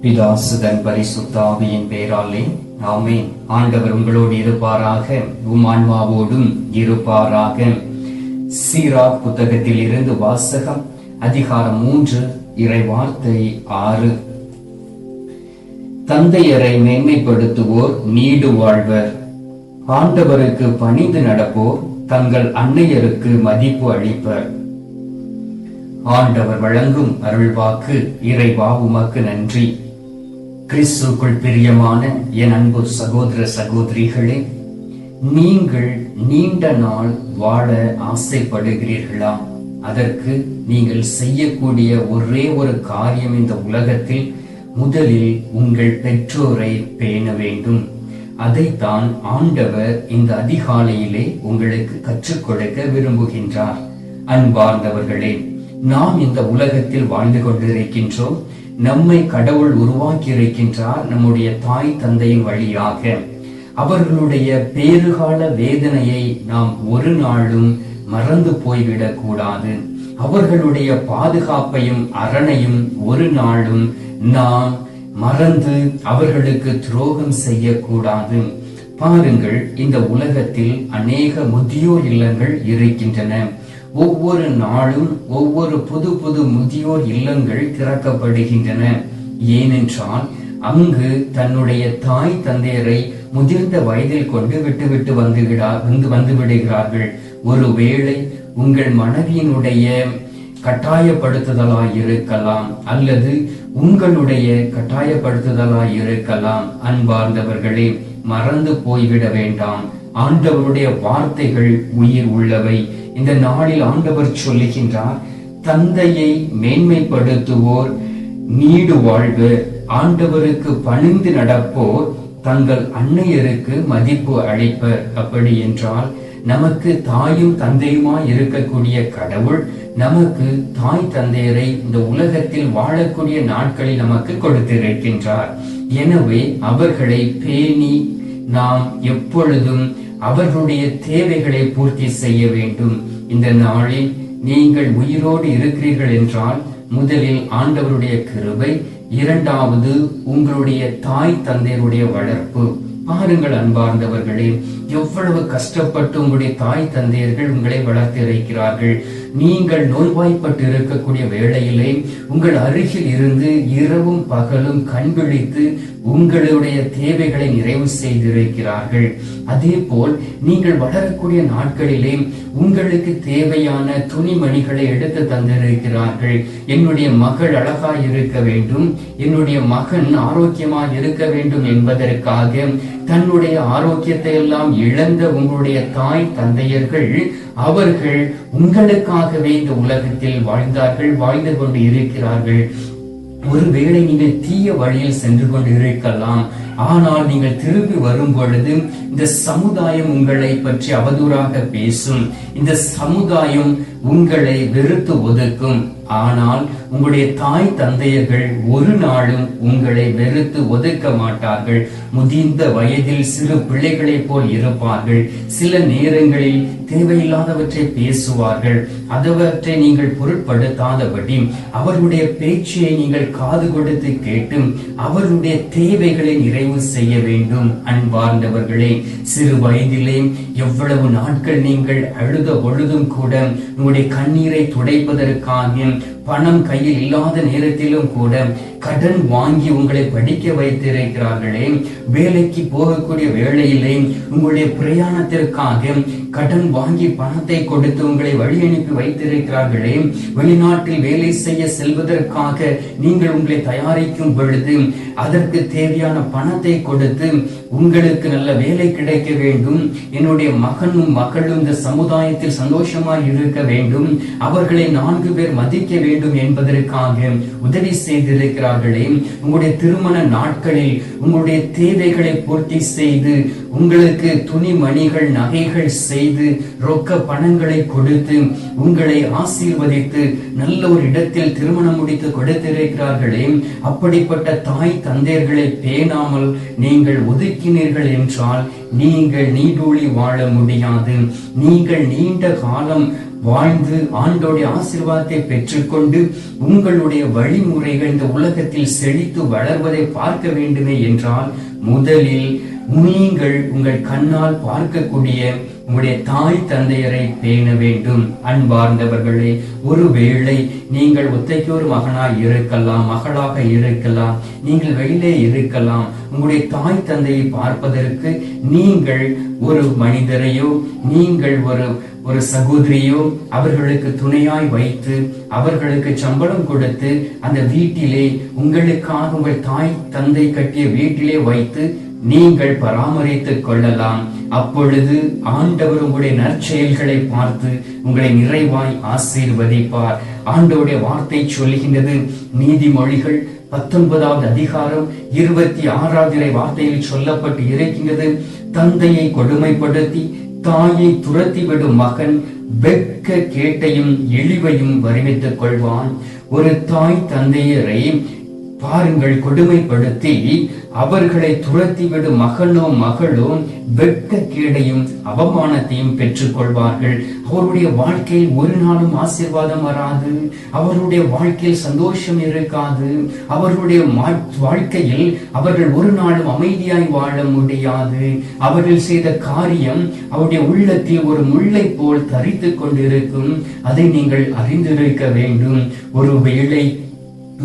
பிதாசுதன் பரிசுத்த ஆவியின் பெயராலே ஆமென். ஆண்டவர் உங்களோடு இருப்பாராக, உம் ஆன்மாவோடும் இருப்பாராக. சீரா புத்தகத்தில் இருந்து வாசகம். அதிகாரம் 3, இறை வார்த்தை 6. தந்தையரை மேன்மைப்படுத்துவோர் நீடு வாழ்வர். ஆண்டவருக்கு பணிந்து நடப்போர் தங்கள் அன்னையருக்கு மதிப்பு அளிப்பர். ஆண்டவர் வழங்கும் அருள்வாக்கு. இறைவா உமக்கு நன்றி. கிறிஸ்துக்குள் பிரியமான என் அன்பு சகோதர சகோதரிகளே, நீங்கள் நீண்ட நாள் வாழ ஆசைப்படுகிறீர்களா? அதற்கு நீங்கள் செய்யக்கூடிய ஒரே ஒரு காரியம் இந்த உலகத்தில் முதலில் உங்கள் பெற்றோரை பேண வேண்டும். அதைத்தான் ஆண்டவர் இந்த அதிகாலையிலே உங்களுக்கு கற்றுக் கொடுக்க விரும்புகின்றார். அன்பார்ந்தவர்களே, நாம் இந்த உலகத்தில் வாழ்ந்து கொண்டிருக்கின்றோம். நம்மை கடவுள் உருவாக்கி இருக்கின்றார் நம்முடைய தாய் தந்தையின் வழியாக. அவர்களுடைய பேறுகால வேதனையை நாம் ஒரு நாளும் மறந்து போய்விடக் கூடாது. அவர்களுடைய பாதுகாப்பையும் அரணையும் ஒரு நாளும் நாம் மறந்து அவர்களுக்கு துரோகம் செய்யக்கூடாது. பாருங்கள், இந்த உலகத்தில் அநேக முதியோர் இல்லங்கள் இருக்கின்றன. ஒவ்வொரு நாளும் ஒவ்வொரு புது புது முதியோர் இல்லங்கள் திறக்கப்படுகின்றன. ஏனென்றால் அங்கு தன்னுடைய தாய் தந்தையரை முதிர்ந்த வயதில் கொண்டு விட்டு வந்து விடுகிறார்கள். ஒருவேளை உங்கள் மனைவியினுடைய கட்டாயப்படுத்துதலாய் இருக்கலாம், அல்லது உங்களுடைய கட்டாயப்படுத்துதலாய் இருக்கலாம். அன்பார்ந்தவர்களே, மறந்து போய்விட வேண்டாம். ஆண்டவருடைய வார்த்தைகள் உயிர் உள்ளவை. இந்த நாளில் ஆண்டவர் சொல்லுகின்றார், தந்தையை மேன்மைப்படுத்துவோர் நீடு வாழ்வர். ஆண்டவருக்கு பணிந்து நடப்போர் தங்கள் அன்னையருக்கு மதிப்பு அளிப்பர். அப்படி என்றால் நமக்கு தாயும் தந்தையுமாய் இருக்கக்கூடிய கடவுள் நமக்கு தாய் தந்தையரை இந்த உலகத்தில் வாழக்கூடிய நாட்களில் நமக்கு கொடுத்திருக்கின்றார். எனவே அவர்களை பேணி நாம் எப்பொழுதும் அவர்களுடைய தேவைகளை பூர்த்தி செய்ய வேண்டும். இந்த நாளில் நீங்கள் உயிரோடு இருக்கிறீர்கள் என்றால் முதலில் ஆண்டவருடைய கிருபை, இரண்டாவது உங்களுடைய தாய் தந்தையருடைய வளர்ப்பு. பாருங்கள் அன்பார்ந்தவர்களே, எவ்வளவு கஷ்டப்பட்டு உங்களுடைய தாய் தந்தையர்கள் உங்களை வளர்த்து இருக்கிறார்கள். நீங்கள் நோய்வாய்ப்பட்டு இருக்கக்கூடிய வேளையிலே உங்கள் அருகில் இருந்து இரவும் பகலும் கண்விழித்து உங்களுடைய தேவைகளை நிறைவு செய்திருக்கிறார்கள். அதே போல் நீங்கள் வளரக்கூடிய நாட்களிலே உங்களுக்கு தேவையான துணிமணிகளை எடுத்து தந்திருக்கிறார்கள். என்னுடைய மகள் அழகாய் இருக்க வேண்டும், என்னுடைய மகன் ஆரோக்கியமாய் இருக்க வேண்டும் என்பதற்காக தன்னுடைய ஆரோக்கியத்தை எல்லாம் இழந்த உங்களுடைய தாய் தந்தையர்கள் அவர்கள் உங்களுக்காகவே இந்த உலகத்தில் வாழ்ந்து கொண்டு இருக்கிறார்கள். ஒருவேளை நீங்கள் தீய வழியில் சென்று கொண்டு இருக்கலாம், ஆனால் நீங்கள் திரும்பி வரும் பொழுது இந்த சமுதாயம் உங்களை பற்றி அவதூறாக பேசும். இந்த சமுதாயம் உங்களை வெறுத்து ஒதுக்கும். ஆனால் உங்களுடைய தாய் தந்தையர்கள் ஒரு நாளும் உங்களை வெறுத்து ஒதுக்க மாட்டார்கள். முதிர்ந்த வயதில் சிறு பிள்ளைகளை போல் இருப்பார்கள். சில நேரங்களில் தேவையில்லாதவற்றை பேசுவார்கள். அதவற்றை நீங்கள் பொருட்படுத்தாதபடி அவர்களுடைய பேச்சை நீங்கள் காது கொடுத்து கேட்டு அவர்களுடைய தேவைகளை நிறைவு செய்ய வேண்டும். அன்பார்ந்தவர்களே, சிறு வயதிலே எவ்வளவு நாட்கள் நீங்கள் அழுத பொழுதும் கூட உங்களுடைய கண்ணீரை துடைப்பதற்காக பணம் கையில் இல்லாத நேரத்திலும் கூட கடன் வாங்கி உங்களை படிக்க வைத்திருக்கிறார்களே. வேலைக்கு போகக்கூடிய வேளையிலே உங்களுடைய பிரயாணத்திற்காக கடன் வாங்கி பணத்தை கொடுத்து உங்களை வழி அனுப்பி வைத்திருக்கிறார்களே. வெளிநாட்டில் வேலை செய்ய செல்வதற்காக நீங்கள் உங்களை தயாரிக்கும் பொழுது அதற்கு தேவையான பணத்தை கொடுத்து உங்களுக்கு நல்ல வேலை கிடைக்க வேண்டும், என்னுடைய மகனும் மகளும் இந்த சமுதாயத்தில் சந்தோஷமாய் இருக்க வேண்டும், அவர்களை 4 பேர் மதிக்க வேண்டும் என்பதற்காக உதவி செய்திருக்கிறார்களே. உங்களுடைய திருமண நாட்களில் உங்களுடைய தேவைகளை பூர்த்தி செய்து உங்களுக்கு துணிமணிகள் நகைகள் செய்து ரொக்க பணங்களை கொடுத்து உங்களை ஆசீர்வதித்து நல்ல ஒரு இடத்தில் திருமணம் முடித்து கொடுத்திருக்கிறார்களே. அப்படிப்பட்ட தாய் தந்தையர்களை பேணாமல் நீங்கள் ஒதுக்கினீர்கள் என்றால் நீங்கள் நீடூழி வாழ முடியாது. நீங்கள் நீண்ட காலம் வாழ்ந்து ஆண்டோடைய ஆசீர்வாதத்தை பெற்றுக்கொண்டு உங்களுடைய வழிமுறைகள் இந்த உலகத்தில் செழித்து வளர்வதை பார்க்க வேண்டுமே என்றால் முதலில் நீங்கள் உங்கள் கண்ணால் பார்க்கக்கூடிய உங்களுடைய தாய் தந்தையரை பேண வேண்டும். அன்பார்ந்தவர்களே, ஒருவேளை நீங்கள் ஒத்தைக்கு ஒரு மகனாய் இருக்கலாம், மகளாக இருக்கலாம், நீங்கள் வெளியிலே இருக்கலாம். உங்களுடைய தாய் தந்தையை பார்ப்பதற்கு நீங்கள் ஒரு மனிதரையோ நீங்கள் ஒரு சகோதரியோ அவர்களுக்கு துணையாய் வைத்து அவர்களுக்கு சம்பளம் கொடுத்து அந்த வீட்டிலே உங்களுக்காக உங்கள் தாய் தந்தை கட்டிய வீட்டிலே வைத்து நீங்கள் பராமரித்துக் கொள்ளலாம். அப்பொழுது ஆண்டவர் உங்களுடைய நற்செயல்களை பார்த்து உங்களை நிறைவாய் ஆசீர்வதிப்பார். ஆண்டவருடைய வார்த்தை சொல்லுகின்றது, நீதிமொழிகள் 19வது அதிகாரம் 26வது வார்த்தையில் சொல்லப்பட்டு இருக்கின்றது, தந்தையை கொடுமைப்படுத்தி தாயை துரத்திவிடும் மகன் வெட்க கேட்டையும் இழிவையும் வருவித்துக் கொள்வான். ஒரு தாய் தந்தையரை பாருங்கள், கொடுமைப்படுத்தி அவர்களை துரத்திவிடும் மகனோ மகளோ வெட்க கேடையும் அவமானத்தையும் பெற்றுக் கொள்வார்கள். அவருடைய வாழ்க்கையில் ஒரு நாளும் ஆசீர்வாதம் வராது, அவருடைய வாழ்க்கையில் சந்தோஷம் இருக்காது, அவர்களுடைய வாழ்க்கையில் அவர்கள் ஒரு நாளும் அமைதியாய் வாழ முடியாது. அவர்கள் செய்த காரியம் அவருடைய உள்ளத்தில் ஒரு முல்லை போல் தரித்துக் கொண்டிருக்கும். அதை நீங்கள் அறிந்திருக்க வேண்டும். ஒருவேளை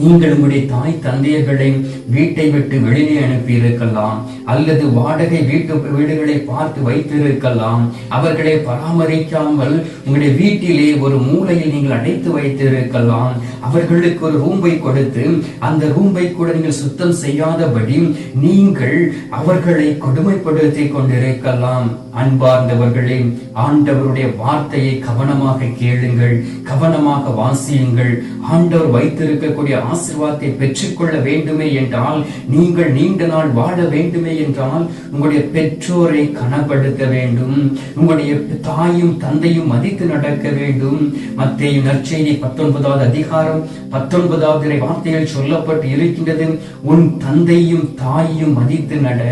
நீங்கள் உங்களுடைய தாய் தந்தையர்களை வீட்டை விட்டு வெளியே அனுப்பி இருக்கலாம், அல்லது வாடகை வீடுகளை பார்த்து வைத்திருக்கலாம். அவர்களை பராமரிக்காமல் உங்களுடைய வீட்டிலே ஒரு மூலையில் நீங்கள் அடைத்து வைத்திருக்கலாம். அவர்களுக்கு ஒரு ரூம்பை கொடுத்து அந்த ரூம்பை கூட நீங்கள் சுத்தம் செய்யாதபடி நீங்கள் அவர்களை கொடுமைப்படுத்தி கொண்டிருக்கலாம். அன்பார்ந்தவர்களே, ஆண்டவருடைய வார்த்தையை கவனமாக கேளுங்கள், கவனமாக வாசியுங்கள். ஆண்டவர் வைத்திருக்கக்கூடிய ஆசீர்வாதத்தை பெற்றுக்கொள்ள வேண்டுமே என்றால், நீங்கள் நீண்ட நாள் வாழ வேண்டுமே என்றால் உங்களுடைய பெற்றோரை கனப்படுத்த வேண்டும், உங்களுடைய தாயும் தந்தையும் மதித்து நடக்க வேண்டும். மத்தேயு நற்செய்தி 19வது அதிகாரம் 19வது வார்த்தையில் சொல்லப்பட்டு இருக்கின்றது, உன் தந்தையும் தாயையும் மதித்து நட.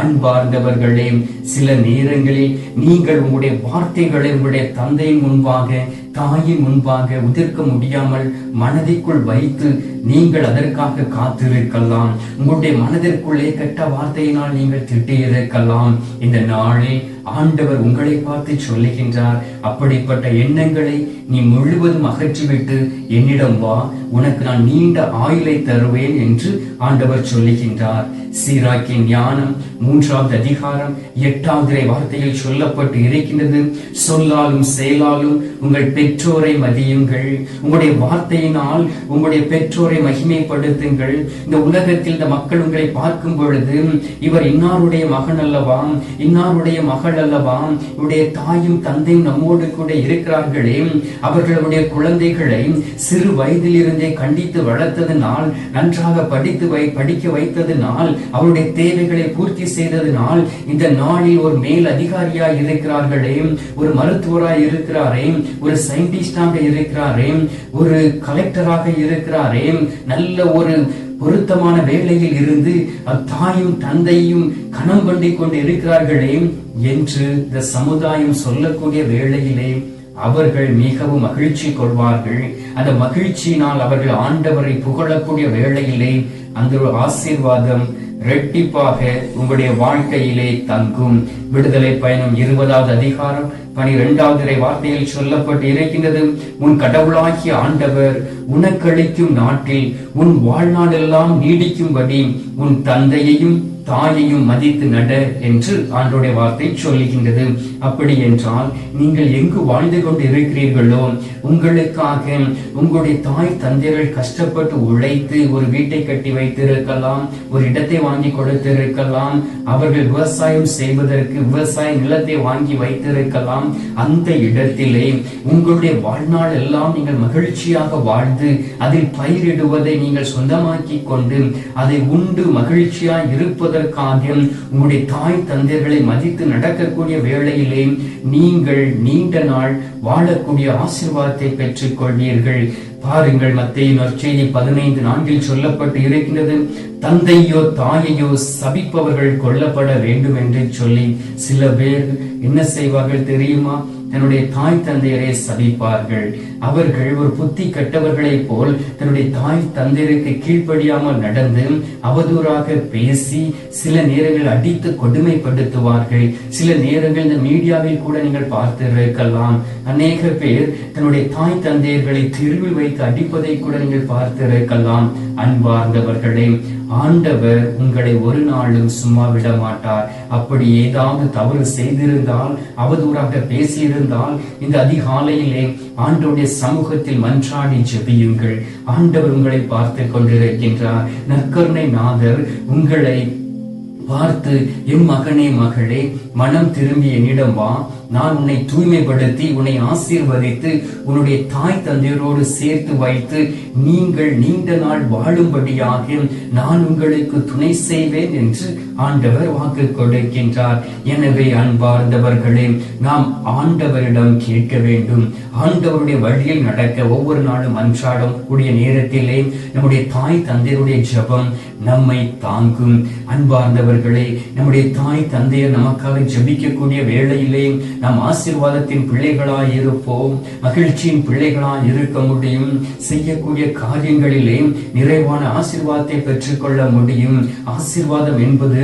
அன்பார்ந்தவர்களே, சில நேரங்களில் நீங்கள் உங்களுடைய வார்த்தைகளை உங்களுடைய தந்தையின் முன்பாக தாயின் முன்பாக உதிர்க்க முடியாமல் மனதிற்குள் வைத்து நீங்கள் அதற்காக காத்திருக்கலாம். உங்களுடைய மனதிற்குள்ளே கெட்ட வார்த்தையினால் நீங்கள் திட்டியிருக்கலாம். இந்த நாளில் ஆண்டவர் உங்களை பார்த்து சொல்லுகின்றார், அப்படிப்பட்ட எண்ணங்களை நீ முழுவதும் அகற்றிவிட்டு என்னிடம் வா, உனக்கு நான் நீண்ட ஆயுளை தருவேன் என்று ஆண்டவர் சொல்லுகின்றார். சீராக்கின் ஞானம் 3வது அதிகாரம் 8வது வார்த்தையில் சொல்லப்பட்டு இருக்கின்றது, சொல்லாலும் செயலாலும் உங்கள் பெற்றோரை மதியுங்கள். உங்களுடைய வார்த்தையினால் உங்களுடைய பெற்றோரை மகிமைப்படுத்துங்கள். இந்த உலகத்தில் இந்த மக்கள் உங்களை பார்க்கும் பொழுது, இவர் இன்னாருடைய மகன் அல்லவா, இன்னாருடைய மகள் அல்லவா, இவருடைய தாயும் தந்தையும் நம்மோடு கூட இருக்கிறார்களே, அவர்களுடைய குழந்தைகளை சிறு வயதில் இருந்தே கண்டித்து வளர்த்ததினால், நன்றாக படிக்க வைத்ததினால், அவருடைய தேவைகளை பூர்த்தி செய்ததினால் இந்த நாளில் ஒரு மேல் அதிகாரியாய் இருக்கிறார்களே, ஒரு மருத்துவராய் இருக்கிறாரே, ஒரு சயின்டிஸ்டாக இருக்கிறாரே, ஒரு கலெக்டராக இருக்கிறாரே, நல்ல ஒரு பொருத்தமான வேலையில் இருந்து தாயும் தந்தையும் கணம் பண்ணிக் கொண்டு இருக்கிறார்களே என்று இந்த சமுதாயம் சொல்லக்கூடிய வேளையிலே அவர்கள் மிகவும் மகிழ்ச்சி கொள்வார்கள். அந்த மகிழ்ச்சியினால் அவர்கள் ஆண்டவரை புகழக்கூடிய வேளையிலே அந்த ஒரு ஆசீர்வாதம் இரட்டிப்பாக உங்களுடைய வாழ்க்கையிலே தங்கும். விடுதலை பயணம் 20வது அதிகாரம் 12வது வார்த்தையில் சொல்லப்பட்டு இருக்கின்றது, உன் கடவுளாகிய ஆண்டவர் உனக்களிக்கும் நாட்டில் உன் வாழ்நாள் எல்லாம் நீடிக்கும்படி உன் தந்தையையும் தாயையும் மதித்து நட என்று ஆண்டவருடைய வார்த்தை சொல்லுகின்றது. அப்படி என்றால் நீங்கள் எங்கு வாழ்ந்து கொண்டு இருக்கிறீர்களோ, உங்களுக்காக உங்களுடைய தாய் தந்தையர்கள் கஷ்டப்பட்டு உழைத்து ஒரு வீட்டை கட்டி வைத்திருக்கலாம், ஒரு இடத்தை வாங்கி கொடுத்திருக்கலாம், அவர்கள் விவசாயம் செய்வதற்கு விவசாய நிலத்தை வாங்கி வைத்திருக்கலாம். அந்த இடத்திலே உங்களுடைய வாழ்நாள் எல்லாம் நீங்கள் மகிழ்ச்சியாக வாழ்ந்து அதில் பயிரிடுவதை நீங்கள் சொந்தமாக்கி கொண்டு அதை உண்டு மகிழ்ச்சியாய் இருப்பதற்காக உங்களுடைய தாய் தந்தையர்களை மதித்து நடக்கக்கூடிய வேளையிலே நீங்கள் நீண்ட நாள் வாழக்கூடிய ஆசீர்வாதத்தை பெற்றுக் கொள்வீர்கள். பாருங்கள், மத்தேயு நற்செய்தி 15:4 சொல்லப்பட்டு இருக்கின்றது, தந்தையோ தாயையோ சபிப்பவர்கள் கொல்லப்பட வேண்டும் என்று சொல்லி சில பேர் என்ன செய்வார்கள் தெரியுமா? தன்னுடைய தாய் தந்தையரை சபிப்பார்கள். அவர்கள் ஒரு புத்தி கெட்டவர்களைப் போல் தன்னுடைய தாய் தந்தையருக்கு கீழ்ப்படியாமல் நடந்து அவதூறாக பேசி சில நேரங்கள் அடித்து கொடுமைப்படுத்துவார்கள். சில நேரங்கள் இந்த மீடியாவில் கூட நீங்கள் பார்த்திருக்கலாம். அநேக பேர் தன்னுடைய தாய் தந்தையர்களை தெருவில் வைத்து அடிப்பதை கூட நீங்கள் பார்த்திருக்கலாம். அன்பார்ந்தவர்களே, ஆண்டவர் உங்களை ஒரு நாளும் சும்மா விட மாட்டார். அப்படி ஏதாவது தவறு செய்திருந்தால், அவதூறாக பேசியிருந்தால், இந்த அதிகாலையிலே ஆண்டவருடைய சமூகத்தில் மன்றாடி ஜெபியுங்கள். ஆண்டவர் உங்களை பார்த்து கொண்டிருக்கின்றார். நற்கருணை நாதர் உங்களை பார்த்து, என் மகனே மகளே, மனம் திரும்பி என்னிடம் வா, நான் உன்னை தூய்மைப்படுத்தி உன்னை ஆசீர்வதித்து உன்னுடைய தாய் தந்தையரோடு சேர்த்து வைத்து நீங்கள் நீண்ட நாள் வாழும்படியாக நான் உங்களுக்கு துணை செய்வேன் என்று ஆண்டவர் வாக்கு கொடுக்கின்றார். எனவே அன்பார்ந்தவர்களே, நாம் ஆண்டவரிடம் கேட்க வேண்டும். ஆண்டவருடைய வழியில் நடக்க ஒவ்வொரு நாளும் அன்றாடம் கூடிய நேரத்திலே நம்முடைய தாய் தந்தையருடைய ஜெபம் நம்மை தாங்கும். அன்பார்ந்தவர்களே, நம்முடைய தாய் தந்தையர் நமக்காக ஜெபிக்கக்கூடிய வேளையிலே நாம் ஆசீர்வாதத்தின் பிள்ளைகளாய் இருப்போம், மகிழ்ச்சியின் பிள்ளைகளாய் இருக்க முடியும். செய்யக்கூடிய காரியங்களிலே நிறைவான ஆசீர்வாதத்தை பெற்றுக்கொள்ள முடியும். ஆசீர்வாதம் என்பது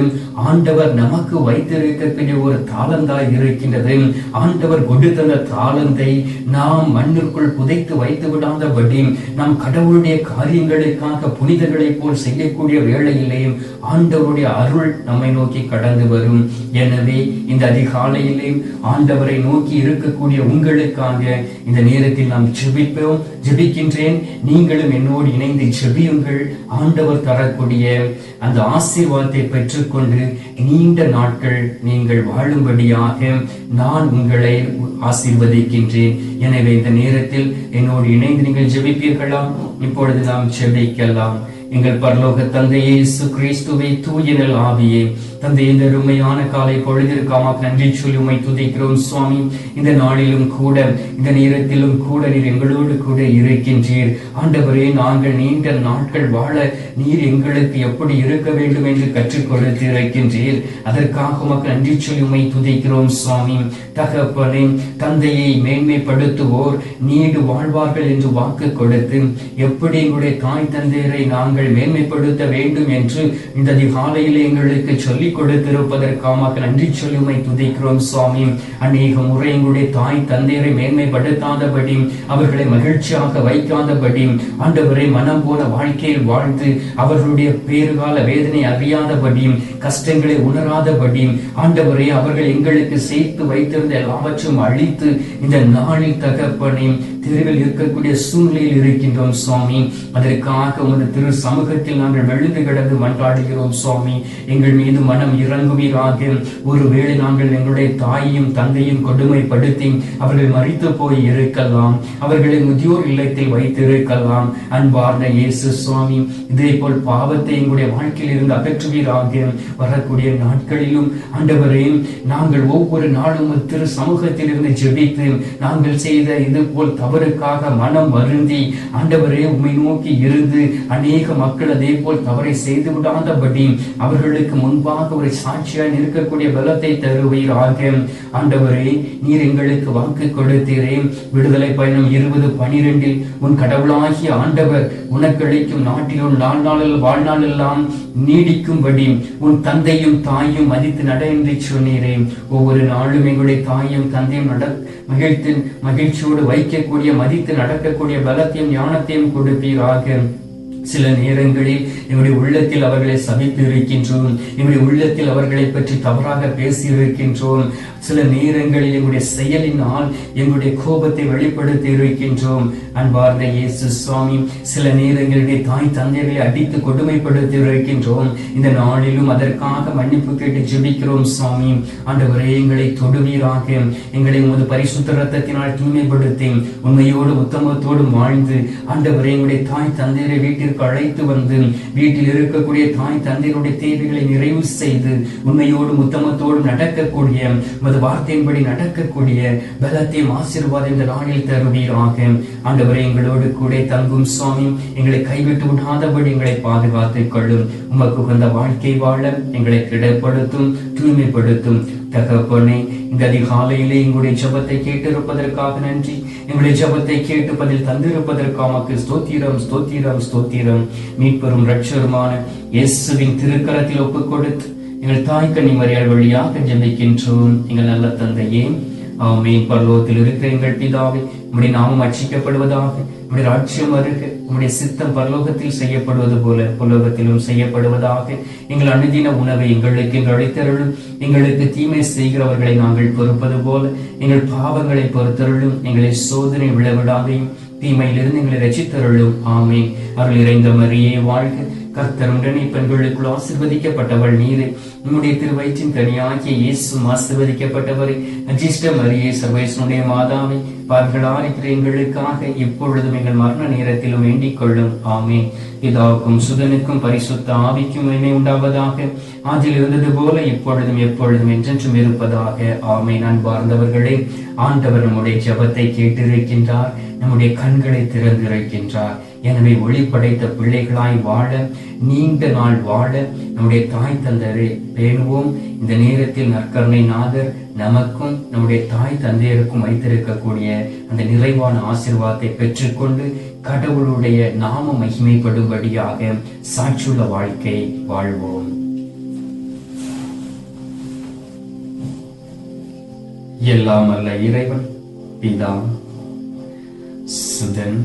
ஆண்டவர் நமக்கு வைத்திருக்கக்கூடிய ஒரு தாளந்தாய் இருக்கின்றது. ஆண்டவர் கொடுத்த தாளந்தை நாம் மண்ணிற்குள் புதைத்து வைத்து விடாதபடி நாம் கடவுளுடைய காரியங்களுக்காக புனிதர்களை போல் செய்யக்கூடிய வேளையிலே ஆண்டவருடைய அருள் நம்மை நோக்கி கடந்து வரும். எனவே இந்த அதிகாலையிலே ஆண்டவரை நோக்கி இருக்கக்கூடிய உங்களுக்காக இந்த நேரத்தில் நாம் ஜெபிப்போம். ஜெபிக்கின்றேன், நீங்களும் என்னோடு இணைந்து ஜெபியுங்கள். ஆண்டவர் தரக்கூடிய அந்த ஆசீர்வாதத்தை பெற்றுக்கொண்டு நீண்ட நாட்கள் நீங்கள் வாழும்படியாக நான் உங்களை ஆசீர்வதிக்கின்றேன். எனவே இந்த நேரத்தில் என்னோடு இணைந்து நீங்கள் ஜெபிப்பீர்களா? இப்பொழுது நாம் ஜெபிக்கலாம். எங்கள் பரலோக தந்தையே, இயேசு கிறிஸ்துவே, தூய நல் ஆவியே, தந்தை, இந்த அருமையான காலை பொழுதிற்காக நன்றி சொல்லி உம்மை துதிக்கிறோம் சுவாமி. இந்த நாளிலும் கூட, இந்த நேரத்திலும் கூட நீர் எங்களோடு கூட இருக்கின்றீர். ஆண்டவரே, நாங்கள் நீண்ட நாட்கள் வாழ நீர் எங்களுக்கு எப்படி இருக்க வேண்டும் என்று கற்றுக் கொடுத்து இருக்கின்றீர். அதற்காக உமக்கு நன்றி சொல்லி உம்மை துதிக்கிறோம் சுவாமி. தகப்பனே, தந்தையை மேன்மைப்படுத்துவோர் நீடு வாழ்வார்கள் என்று வாக்கு கொடுத்து எப்படி எங்களுடைய தாய் தந்தையரை நாங்கள் மேன்மைப்படுத்த வேண்டும் என்று இந்த அதிகாலையில் எங்களுக்கு சொல்லிக் கொடுத்திருப்பதற்காக நன்றி சொல்லி உம்மை துதிக்கிறோம் சுவாமி. அநேக முறை எங்களுடைய தாய் தந்தையரை மேன்மைப்படுத்தாதபடி, அவர்களை மகிழ்ச்சியாக வைக்காதபடி, ஆண்டவரை மனம் போல வாழ்க்கையில் வாழ்ந்து அவர்களுடைய பேறுகால வேதனை அறியாதபடி, கஷ்டங்களை உணராதபடி, ஆண்டவரே அவர்கள் எங்களுக்கு சேர்த்து வைத்திருந்த எல்லாவற்றையும் அழித்து இந்த நாளில் தகப்பனே தெருவில் இருக்கக்கூடிய சூழ்நிலையில் இருக்கின்றோம் சுவாமி. அதற்காக உமது திரு சமூகத்தில் நாங்கள் விழுந்து கிடந்து மன்றாடுகிறோம் சுவாமி. எங்கள் மீது மனம் இறங்குவீராக. ஒருவேளை நாங்கள் எங்களுடைய தாயையும் தந்தையும் கொடுமைப்படுத்தி அவர்கள் மரித்து போய் இருக்கலாம், அவர்களை முதியோர் இல்லத்தில் வைத்திருக்கலாம். அன்பார்ந்த இயேசு சுவாமி, இதே போல் பாவத்தை எங்களுடைய வாழ்க்கையில் இருந்து அகற்றுவீராக. வரக்கூடிய நாட்களிலும் ஆண்டவரே, நாங்கள் ஒவ்வொரு நாளும் திரு சமூகத்தில் இருந்து ஜெபித்து நாங்கள் செய்த இது போல் தவறுக்காக மனம் வருந்தி ஆண்டவரே உம்மை நோக்கி இருந்து அநேக மக்கள் அதே போல் தவறை செய்து விடாதபடி அவர்களுக்கு முன்பாக ஒரு சாட்சியாய் இருக்கக்கூடிய பலத்தை தருவீராக. ஆண்டவரே, நீர் எங்களுக்கு வாக்கு கொடுத்தீரே, விடுதலை பயணம் 20:12 உன் கடவுளாகிய ஆண்டவர் உனக்கு அளிக்கும் நாட்டிலும் வாழ்நாளெல்லாம் நீடிக்கும்படி உன் தந்தையும் தாயும் மதித்து நட என்று சொன்னீரே. ஒவ்வொரு நாளும் எங்களுடைய தாயும் தந்தையும் மகிழ்ச்சியோடு வைக்கக்கூடிய, மதித்து நடக்கக்கூடிய பலத்தையும் ஞானத்தையும் கொடுப்பீராக. சில நேரங்களில் எங்களுடைய உள்ளத்தில் அவர்களை சபித்து இருக்கின்றோம், எங்களுடைய உள்ளத்தில் அவர்களை பற்றி தவறாக பேசி இருக்கின்றோம். சில நேரங்களில் எங்களுடைய செயலினால் எங்களுடைய கோபத்தை வெளிப்படுத்தி இருக்கின்றோம். அன்பார்ந்த இயேசு சுவாமி, சில நேரங்களில் தாய் தந்தையர்களை அடித்து கொடுமைப்படுத்தி இருக்கின்றோம். இந்த நாளிலும் அதற்காக மன்னிப்பு கேட்டு ஜெபிக்கிறோம் சுவாமி. ஆண்டவரே, எங்களை தொடுவீராக. எங்களை உமது பரிசுத்த இரத்தத்தினால் தூய்மைப்படுத்தி உண்மையோடு உத்தமத்தோடும் வாழ்ந்து ஆண்டவரே, எங்களுடைய தாய் தந்தையரை வீட்டிற்கு அழைத்து வந்து வீட்டில் இருக்கக்கூடிய தாய் தந்தையருடைய தேவைகளை நிறைவு செய்து உண்மையோடும் உத்தமத்தோடும் நடக்கக்கூடிய உமது வார்த்தையின்படி நடக்கக்கூடிய பலத்தையும் ஆசீர்வாதம் இந்த நாளில் தருவீராக. ஆண்டவரே, எங்களோடு கூட தங்கும் சுவாமி. எங்களை கைவிட்டு விடாதபடி எங்களை பாதுகாத்துக் கொள்ளும். உமக்கு உகந்த வாழ்க்கை வாழ எங்களை திடப்படுத்தும், தூய்மைப்படுத்தும். தகப்பனே, இந்த அதிகாலையிலே எங்களுடைய ஜெபத்தை கேட்டிருப்பதற்காக நன்றி. எங்களுடைய ஜெபத்தை கேட்டு பதில் தந்திருப்பதற்காக ஸ்தோத்திரம், ஸ்தோத்திரம், ஸ்தோத்திரம். மீட்பெரும் இரட்சகருமான இயேசுவின் திருக்கரத்தில் ஒப்புக் கொடுத்து எங்கள் தாய் கன்னி மரியாள் வழியாக ஜெபிக்கின்றோம் எங்கள் நல்ல தந்தையே. ஆமென். பரலோகத்தில் இருக்கிற எங்கள் பிதாவே, உம்முடைய நாமம் அர்ச்சிக்கப்படுவதாக, உம்முடைய ராஜ்யம் வருக, உம்முடைய சித்தம் பரலோகத்தில் செய்யப்படுவது போல பரலோகத்திலும் செய்யப்படுவதாக. எங்கள் அனுதின உணவை எங்களுக்கு அளித்தருளும். எங்களுக்கு தீமை செய்கிறவர்களை நாங்கள் பொறுப்பது போல எங்கள் பாவங்களை பொறுத்தருளும். எங்களை சோதனை விழவிடாதையும் தீமையிலிருந்து எங்களை ரட்சித்தருளும். ஆமென். அருள் நிறைந்த மரியே வாழ்க, கர்த்தர் உடனே பெண்களுக்குள் ஆசீர்வதிக்கப்பட்டவள் நீரே. உம்முடைய திருவயிற்றின் கனியாகிய இயேசுவும் ஆசீர்வதிக்கப்பட்டவரே. அஜிஷ்ட மரியே, சர்வேஸ்வருடைய மாதாவே, பாவிகளாய் இருக்கிற எங்களுக்காக இப்பொழுதும் எங்கள் மரண நேரத்திலும் வேண்டிக் கொள்ளும். ஆமென். பிதாவுக்கும் சுதனுக்கும் பரிசுத்த ஆவிக்கும் மகிமை உண்டாவதாக, ஆதியில் இருந்தது போல இப்பொழுதும் எப்பொழுதும் என்றென்றும் இருப்பதாக. ஆமென். அன்பார்ந்தவர்களே, ஆண்டவர் நம்முடைய ஜெபத்தை கேட்டிருக்கின்றார், நம்முடைய கண்களை திறந்திருக்கின்றார். எனவே ஒளி படைத்த பிள்ளைகளாய் வாழ, நீண்ட நாள் வாழ நம்முடைய தாய் தந்தையரை பேணுவோம். இந்த நேரத்தில் நற்கருணை நாதர் நமக்கும் நம்முடைய தாய் தந்தையருக்கும் வைத்திருக்கக்கூடிய அந்த நிறைவான ஆசீர்வாதத்தை பெற்றுக்கொண்டு கடவுளுடைய நாம மகிமைப்படும்படியாக சாட்சியுள்ள வாழ்க்கை வாழ்வோம். எல்லாம் அல்ல இறைவன் பிதா, சுதன்,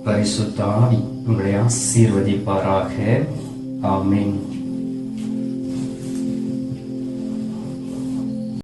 பரிசுத்த ஆவி உங்களை ஆசீர்வதிப்பாராக. ஆமென்.